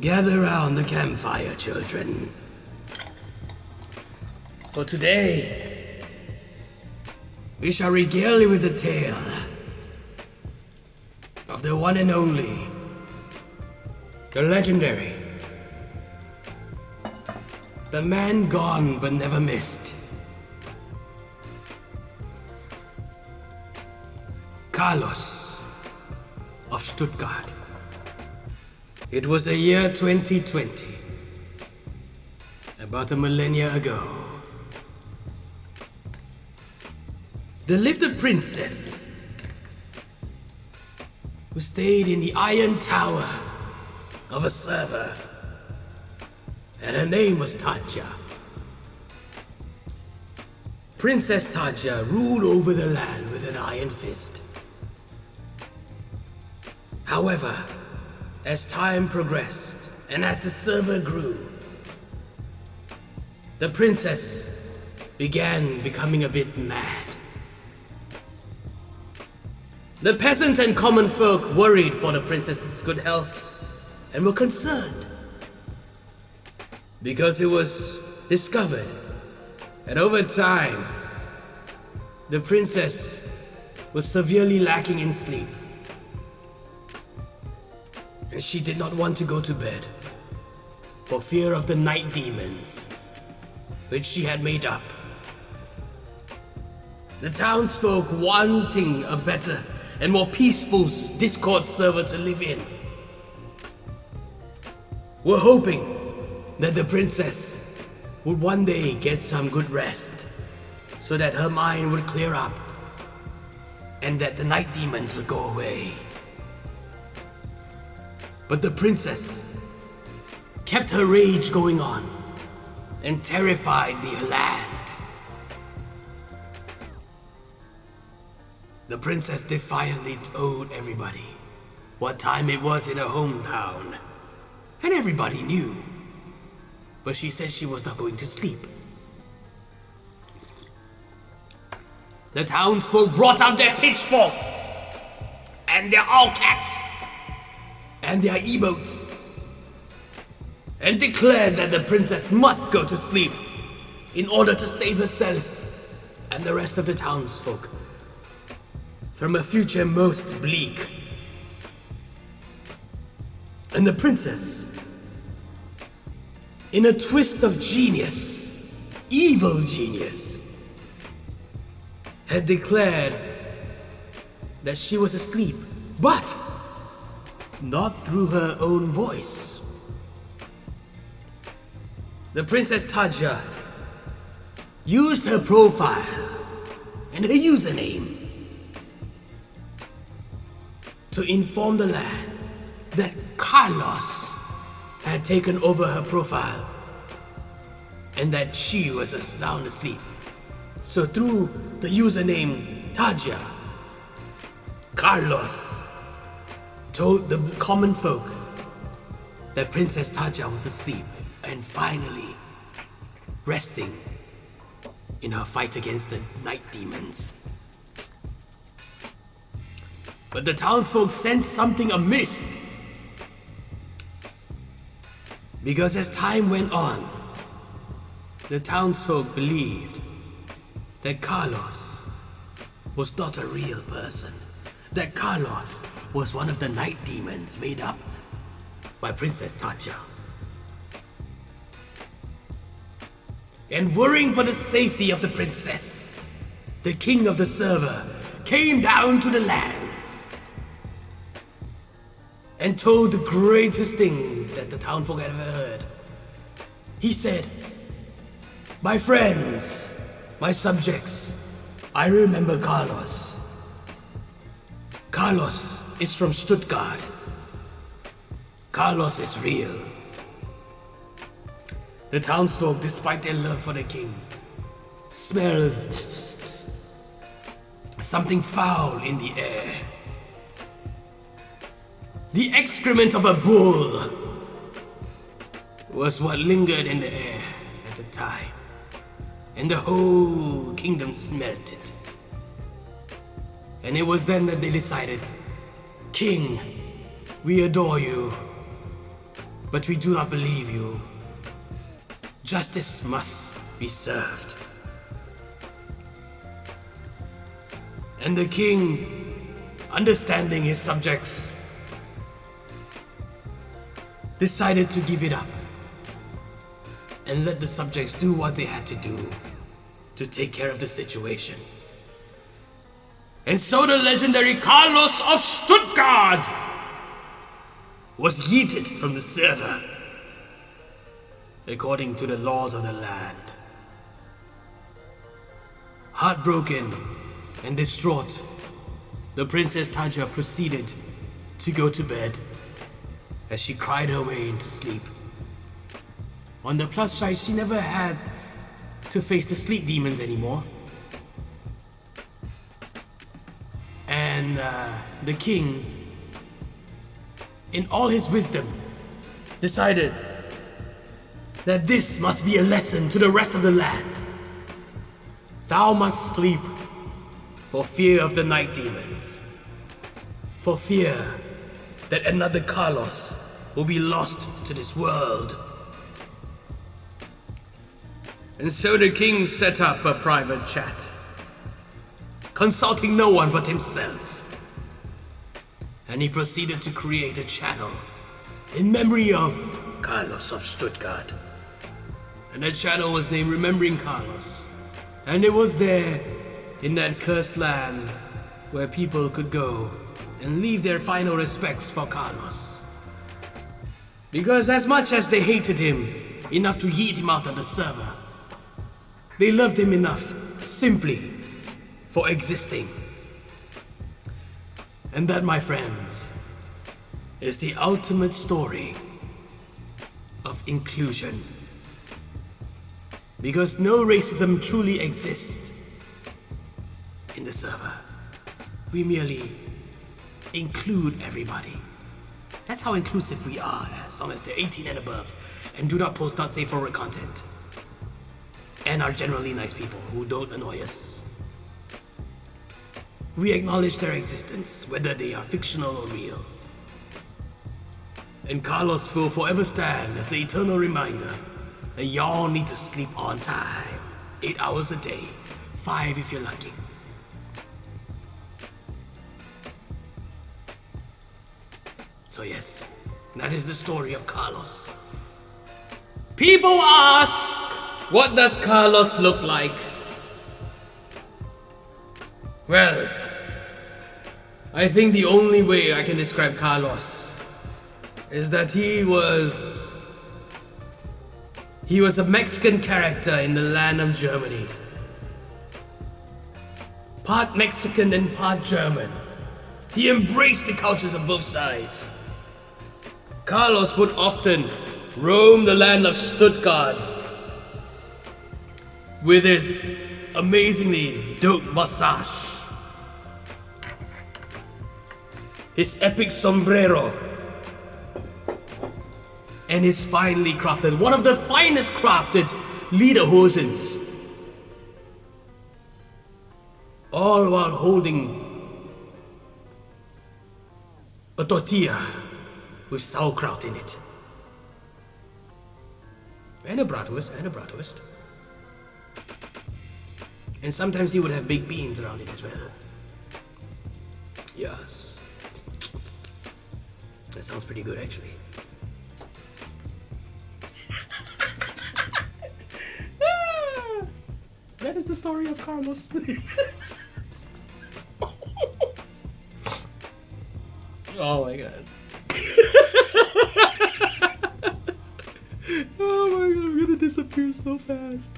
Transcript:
Gather round the campfire, children. For today, we shall regale you with the tale of the one and only, the legendary, the man gone but never missed, Carlos of Stuttgart. It was the year 2020, about a millennia ago. There lived a princess who stayed in the Iron Tower of a server, and her name was Tadja. Princess Tadja ruled over the land with an iron fist. However, as time progressed and as the server grew, the princess began becoming a bit mad. The peasants and common folk worried for the princess's good health and were concerned because it was discovered that over time the princess was severely lacking in sleep, and she did not want to go to bed for fear of the night demons, which she had made up. The townsfolk, wanting a better and more peaceful Discord server to live in, were hoping that the princess would one day get some good rest so that her mind would clear up and that the night demons would go away. But the princess kept her rage going on and terrified the land. The princess defiantly told everybody what time it was in her hometown, and everybody knew. But she said she was not going to sleep. The townsfolk brought out their pitchforks and their all caps and their emotes and declared that the princess must go to sleep in order to save herself and the rest of the townsfolk from a future most bleak. And the princess, in a twist of genius, evil genius, had declared that she was asleep, but not through her own voice. The Princess Tadja used her profile and her username to inform the land that Carlos had taken over her profile and that she was sound asleep. So through the username Tadja, Carlos told the common folk that Princess Tadja was asleep and finally resting in her fight against the night demons. But the townsfolk sensed something amiss, because as time went on, the townsfolk believed that Carlos was not a real person, that Carlos was one of the night demons made up by Princess Tadja. And worrying for the safety of the princess, the king of the server came down to the land and told the greatest thing that the townfolk had ever heard. He said, "My friends, my subjects, I remember Carlos. Carlos is from Stuttgart. Carlos is real." The townsfolk, despite their love for the king, smelled something foul in the air. The excrement of a bull was what lingered in the air at the time, and the whole kingdom smelt it. And it was then that they decided, "King, we adore you, But we do not believe you. Justice must be served. And the king, understanding his subjects, decided to give it up and let the subjects do what they had to do to take care of the situation. And so the legendary Carlos of Stuttgart was yeeted from the server according to the laws of the land. Heartbroken and distraught, the Princess Taja proceeded to go to bed as she cried her way into sleep. On the plus side, she never had to face the sleep demons anymore. And the king, in all his wisdom, decided that this must be a lesson to the rest of the land. Thou must sleep for fear of the night demons, for fear that another Carlos will be lost to this world. And so the king set up a private chat, consulting no one but himself. And he proceeded to create a channel in memory of Carlos of Stuttgart. And that channel was named Remembering Carlos. And it was there, in that cursed land, where people could go and leave their final respects for Carlos. Because as much as they hated him enough to yeet him out of the server, they loved him enough simply for existing. And that, my friends, is the ultimate story of inclusion. Because no racism truly exists in the server. We merely include everybody. That's how inclusive we are, as long as they're 18 and above and do not post not safe for work content. And are generally nice people who don't annoy us. We acknowledge their existence, whether they are fictional or real. And Carlos will forever stand as the eternal reminder that y'all need to sleep on time. 8 hours a day, 5 if you're lucky. So yes, that is the story of Carlos. People ask, what does Carlos look like? Well, I think the only way I can describe Carlos is that he was a Mexican character in the land of Germany. Part Mexican and part German. He embraced the cultures of both sides. Carlos would often roam the land of Stuttgart with his amazingly dope mustache, his epic sombrero, and his finely crafted, one of the finest crafted lederhosens, all while holding a tortilla with sauerkraut in it. And a bratwurst. And sometimes he would have baked beans around it as well. Yes. That sounds pretty good, actually. That is the story of Carlos. Oh my god. Oh my god, I'm gonna disappear so fast.